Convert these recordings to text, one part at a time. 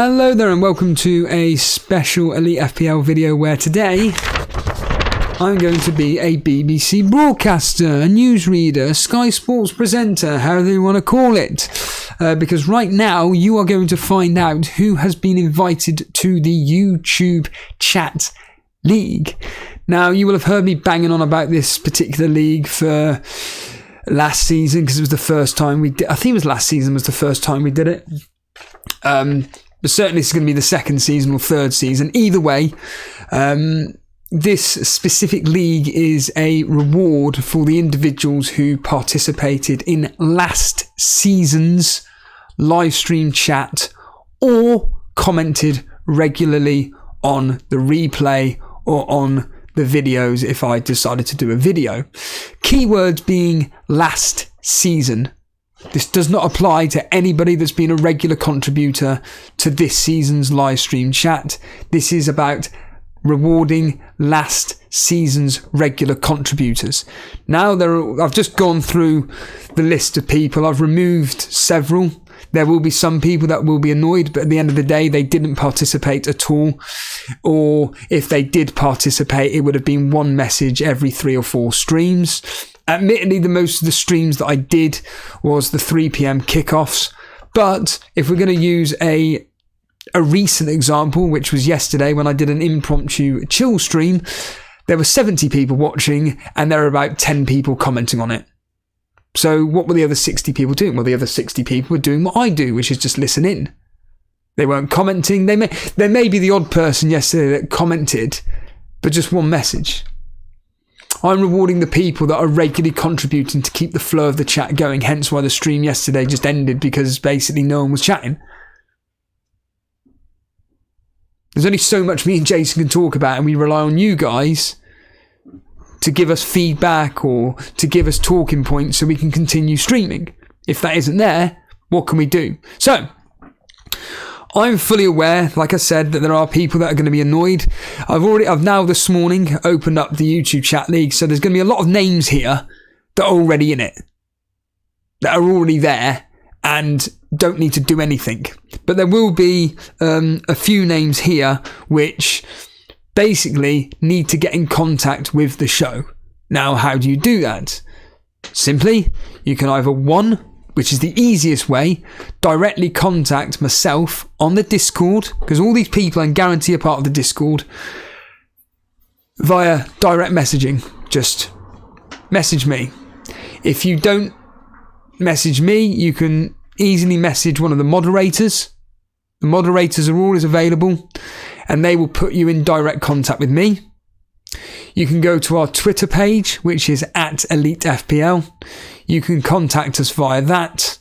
Hello there and welcome to a special Elite FPL video where today I'm going to be a BBC broadcaster, a newsreader, Sky Sports presenter, however you want to call it. Because right now you are going to find out who has been invited to the YouTube chat league. Now you will have heard me banging on about this particular league for last season because it was the first time we did. I think it was last season was the first time we did it. But certainly it's going to be the second season or third season. Either way, this specific league is a reward for the individuals who participated in last season's live stream chat or commented regularly on the replay or on the videos if I decided to do a video. Keywords being last season. This does not apply to anybody that's been a regular contributor to this season's live stream chat. This is about rewarding last season's regular contributors. Now, I've just gone through the list of people. I've removed several. There will be some people that will be annoyed, but at the end of the day, they didn't participate at all. Or if they did participate, it would have been one message every 3 or 4 streams. Admittedly, the most of the streams that I did was the 3 p.m. kickoffs. But if we're going to use a recent example, which was yesterday when I did an impromptu chill stream, there were 70 people watching and there were about 10 people commenting on it. So what were the other 60 people doing? Well, the other 60 people were doing what I do, which is just listen in. They weren't commenting. There may be the odd person yesterday that commented, but just one message. I'm rewarding the people that are regularly contributing to keep the flow of the chat going, hence why the stream yesterday just ended because basically no one was chatting. There's only so much me and Jason can talk about, and we rely on you guys to give us feedback or to give us talking points so we can continue streaming. If that isn't there, what can we do? So, I'm fully aware, like I said, that there are people that are going to be annoyed. I've now this morning opened up the YouTube chat league, so there's going to be a lot of names here that are already in it, that are already there and don't need to do anything. But there will be a few names here which basically need to get in contact with the show. Now, how do you do that? Simply, you can either which is the easiest way, directly contact myself on the Discord, because all these people I guarantee are part of the Discord, via direct messaging. Just message me. If you don't message me, you can easily message one of the moderators. The moderators are always available and they will put you in direct contact with me. You can go to our Twitter page, which is at Elite FPL. You can contact us via that,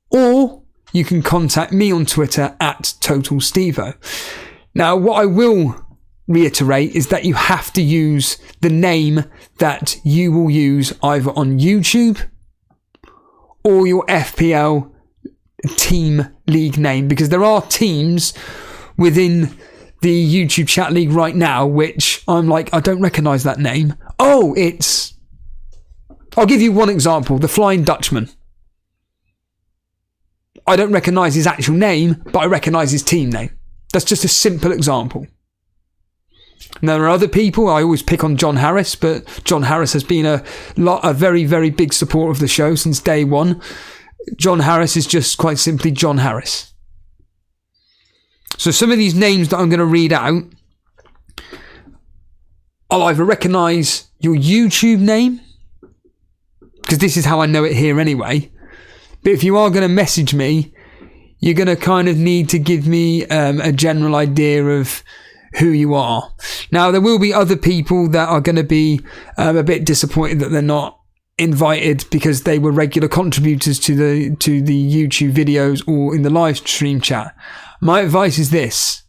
or you can contact me on Twitter at TotalStevo. Now, what I will reiterate is that you have to use the name that you will use either on YouTube or your FPL team league name, because there are teams within the YouTube chat league right now which I'm like, I don't recognise that name. I'll give you one example, the Flying Dutchman. I don't recognise his actual name, but I recognise his team name. That's just a simple example. Now, there are other people, I always pick on John Harris, but John Harris has been a very, very big supporter of the show since day one. John Harris is just quite simply John Harris. So some of these names that I'm going to read out, I'll either recognise your YouTube name, because this is how I know it here anyway. But if you are going to message me, you're going to kind of need to give me a general idea of who you are. Now, there will be other people that are going to be a bit disappointed that they're not invited because they were regular contributors to the YouTube videos or in the live stream chat. My advice is this: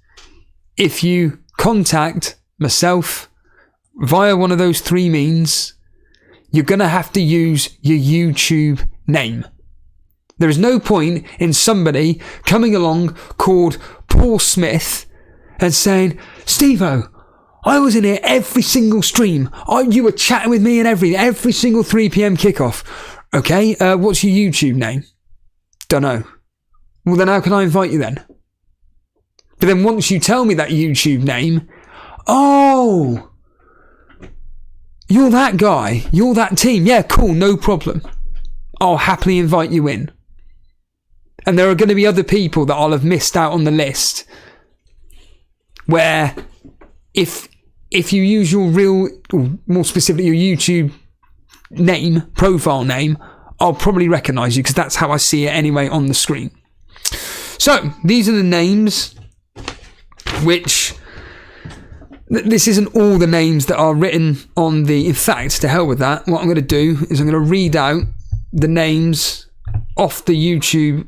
if you contact myself via one of those 3 means, you're going to have to use your YouTube name. There is no point in somebody coming along called Paul Smith and saying, Stevo, I was in here every single stream. You were chatting with me and every single 3 p.m. kickoff. Okay, what's your YouTube name? Dunno. Well, then how can I invite you then? But then once you tell me that YouTube name, oh, you're that guy, you're that team. Yeah, cool, no problem. I'll happily invite you in. And there are going to be other people that I'll have missed out on the list where if you use your real, or more specifically your YouTube name, profile name, I'll probably recognise you because that's how I see it anyway on the screen. So, these are the names which... This isn't all the names that are written on the... In fact, to hell with that, what I'm going to do is I'm going to read out the names off the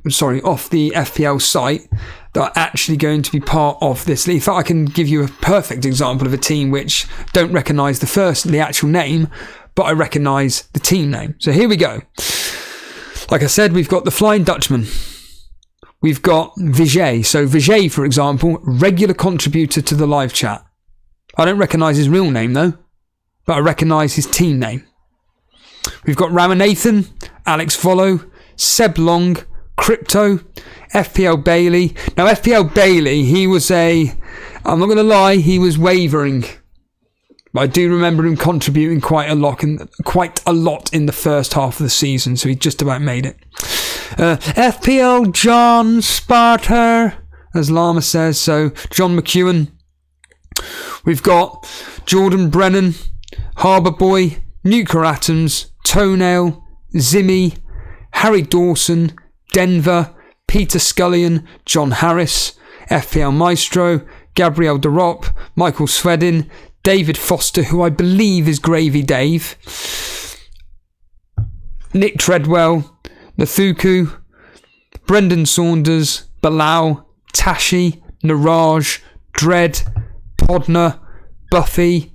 FPL site that are actually going to be part of this. In fact, I can give you a perfect example of a team which don't recognise the actual name, but I recognise the team name. So here we go. Like I said, we've got the Flying Dutchman. We've got Vijay. So Vijay, for example, regular contributor to the live chat. I don't recognise his real name though, but I recognise his team name. We've got Ramanathan, Alex Follow, Seb Long, Crypto, FPL Bailey. Now FPL Bailey, I'm not going to lie, he was wavering. But I do remember him contributing quite a lot in the first half of the season, so he just about made it. FPL John Sparta, as Llama says, so John McEwen. We've got Jordan Brennan, Harbour Boy, Nuclear Atoms, Toenail, Zimmy, Harry Dawson, Denver, Peter Scullion, John Harris, FPL Maestro, Gabriel Derop, Michael Swedin, David Foster, who I believe is Gravy Dave, Nick Treadwell, Nathuku, Brendan Saunders, Bilal, Tashi, Naraj, Dread, Podner, Buffy,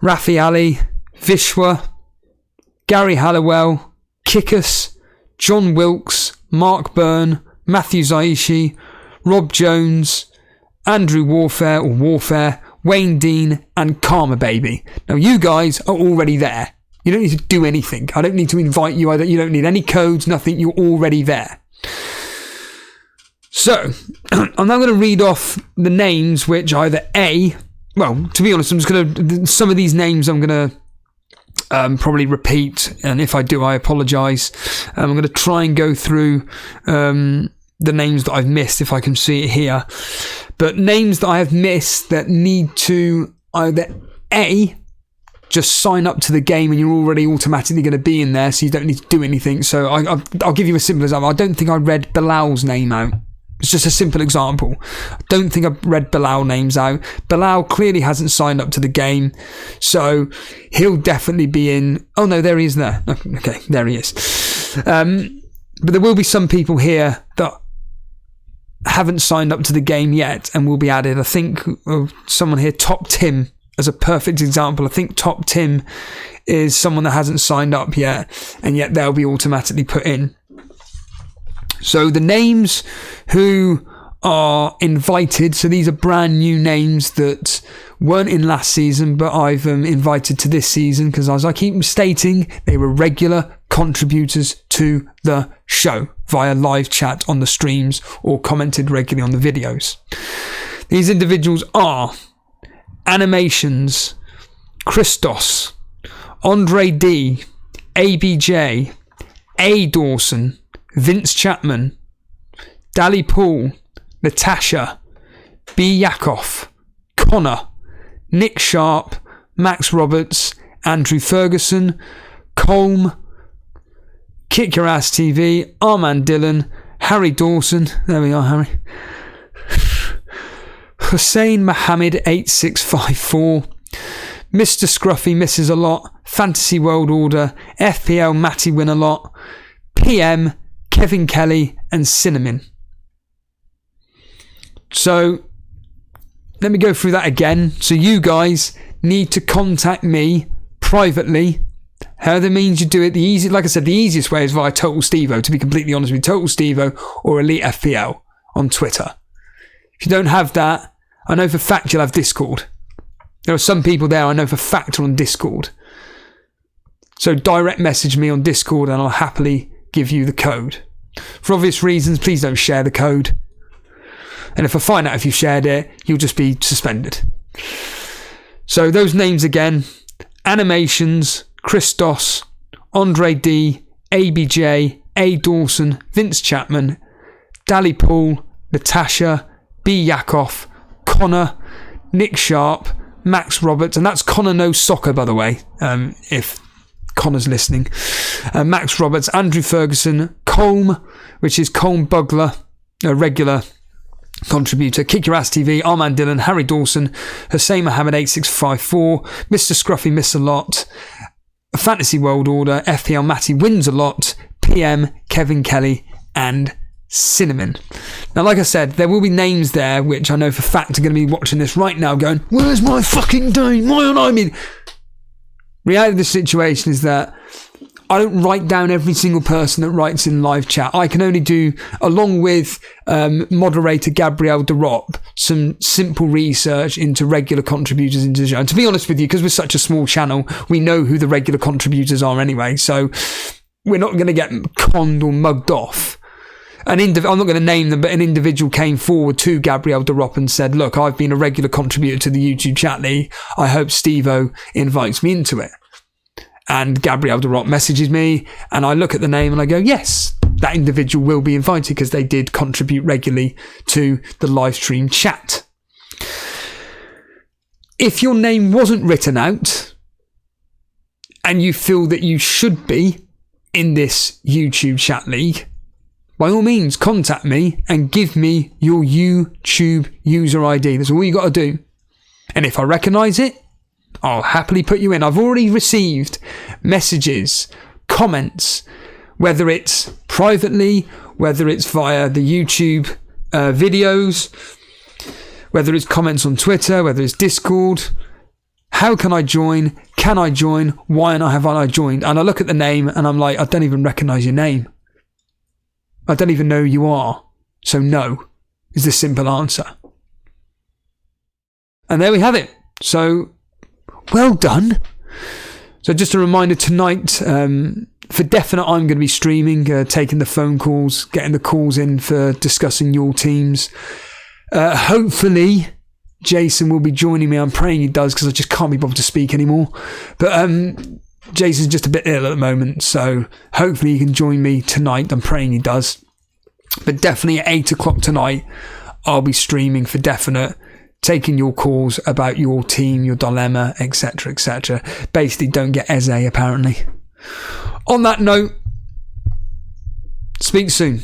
Rafi Ali, Vishwa, Gary Hallowell, Kickus, John Wilkes, Mark Byrne, Matthew Zaishi, Rob Jones, Andrew Warfare, Wayne Dean, and Karma Baby. Now you guys are already there. You don't need to do anything. I don't need to invite you. You don't need any codes, nothing. You're already there. So, I'm now going to read off the names which either to be honest, some of these names I'm going to probably repeat, and if I do, I apologise. I'm going to try and go through the names that I've missed, if I can see it here. But names that I have missed that need to either just sign up to the game and you're already automatically going to be in there, so you don't need to do anything. So I'll give you a simple example. I don't think I read Bilal's name out. It's just a simple example. I don't think I've read Bilal names out. Bilal clearly hasn't signed up to the game, so he'll definitely be in. Oh no, there he is there. Okay, there he is. But there will be some people here that haven't signed up to the game yet and will be added. I think someone here, Top Tim, as a perfect example. I think Top Tim is someone that hasn't signed up yet, and yet they'll be automatically put in. So the names who are invited, so these are brand new names that weren't in last season, but I've invited to this season because, as I keep stating, they were regular contributors to the show via live chat on the streams or commented regularly on the videos. These individuals are Animations, Christos, Andre D, ABJ, A Dawson, Vince Chapman, Dally Paul, Natasha, B Yakov, Connor, Nick Sharp, Max Roberts, Andrew Ferguson, Colm, Kick Your Ass TV, Armand Dillon, Harry Dawson, there we are, Harry, Hussein Mohammed 8654, Mr. Scruffy Misses a Lot, Fantasy World Order, FPL Matty Win a Lot, PM, Kevin Kelly, and Cinnamon. So let me go through that again. So you guys need to contact me privately. How that means you do it, like I said, the easiest way is via Total Stevo, to be completely honest with you, Total Stevo or Elite FPL on Twitter. If you don't have that, I know for fact you'll have Discord. There are some people there I know for fact are on Discord. So direct message me on Discord and I'll happily give you the code. For obvious reasons, please don't share the code. And if I find out if you shared it, you'll just be suspended. So those names again: Animations, Christos, Andre D, ABJ, A Dawson, Vince Chapman, Dally Pool, Natasha, B Yakov, Connor, Nick Sharp, Max Roberts, and that's Connor Knows Soccer, by the way, if Connor's listening. Max Roberts, Andrew Ferguson, Colm, which is Colm Bugler, a regular contributor, Kick Your Ass TV, Armand Dillon, Harry Dawson, Hussein Mohammed 8654, Mr. Scruffy Miss a Lot, Fantasy World Order, FPL Matty Wins a Lot, PM Kevin Kelly, and Cinnamon. Now, like I said, there will be names there which I know for a fact are going to be watching this right now going, where's my fucking name? Why aren't I mean? Reality of the situation is that I don't write down every single person that writes in live chat. I can only do, along with moderator Gabrielle Derop, some simple research into regular contributors into the show. And to be honest with you, because we're such a small channel, we know who the regular contributors are anyway. So we're not going to get conned or mugged off. I'm not going to name them, but an individual came forward to Gabrielle Derop and said, look, I've been a regular contributor to the YouTube chat league. I hope Steve-O invites me into it. And Gabrielle Derop messages me, and I look at the name and I go, yes, that individual will be invited because they did contribute regularly to the live stream chat. If your name wasn't written out and you feel that you should be in this YouTube chat league, by all means, contact me and give me your YouTube user ID. That's all you got to do. And if I recognise it, I'll happily put you in. I've already received messages, comments, whether it's privately, whether it's via the YouTube videos, whether it's comments on Twitter, whether it's Discord. How can I join? Can I join? Why haven't I joined? And I look at the name and I'm like, I don't even recognise your name. I don't even know who you are. So no, is the simple answer. And there we have it. So, well done. So just a reminder tonight, for definite, I'm going to be streaming, taking the phone calls, getting the calls in for discussing your teams. Hopefully, Jason will be joining me. I'm praying he does because I just can't be bothered to speak anymore. But Jason's just a bit ill at the moment, so hopefully he can join me tonight. I'm praying he does. But definitely at 8 o'clock tonight, I'll be streaming for definite, taking your calls about your team, your dilemma, etc., etc. Basically, don't get Eze, apparently. On that note, speak soon.